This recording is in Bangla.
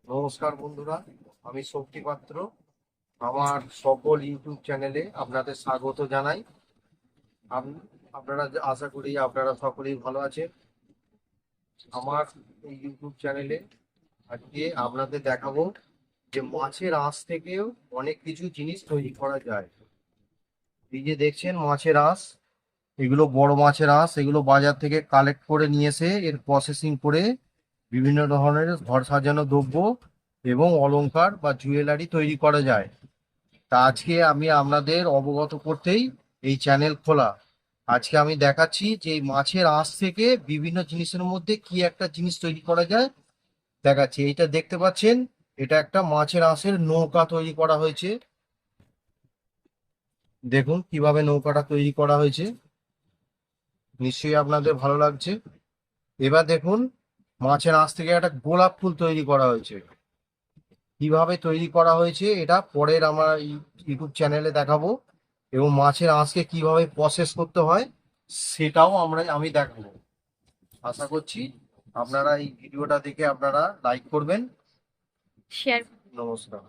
নমস্কার বন্ধুরা, আমি শক্তি পাত্র। আমার সকল ইউটিউব চ্যানেলে আপনাদের স্বাগত জানাই। আপনারা আশা করি আপনারা সকলেই ভালো আছেন। আমার এই ইউটিউব চ্যানেলে আজকে আপনাদের দেখাবো যে মাছের আঁশ থেকেও অনেক কিছু জিনিস তৈরি করা যায়। এই যে দেখছেন মাছের আঁশ, এগুলো বড় মাছের আঁশ, এগুলো বাজার থেকে কালেক্ট করে নিয়ে এসে এর প্রসেসিং করে বিভিন্ন ধরনের ঘর সাজানো দ্রব্য এবং অলংকার বা জুয়েলারি তৈরি করা যায়। তা আজকে আমি আপনাদের অবগত করতেই এই চ্যানেল খোলা। আজকে আমি দেখাচ্ছি যে এই মাছের আঁশ থেকে বিভিন্ন জিনিসের মধ্যে কি একটা জিনিস তৈরি করা যায়। দেখাচ্ছি, এইটা দেখতে পাচ্ছেন, এটা একটা মাছের আঁশের নৌকা তৈরি করা হয়েছে। দেখুন কিভাবে নৌকাটা তৈরি করা হয়েছে, নিশ্চয়ই আপনাদের ভালো লাগছে। এবার দেখুন, মাছের আঁশ থেকে একটা গোলাপ ফুল তৈরি করা হয়েছে। কিভাবে তৈরি করা হয়েছে এটা পরের আমার ইউটিউব চ্যানেলে দেখাবো, এবং মাছের আঁশকে কিভাবে প্রসেস করতে হয় সেটাও আমি দেখাবো। আশা করছি আপনারা এই ভিডিওটা দেখে আপনারা লাইক করবেন। শেয়ার নমস্কার।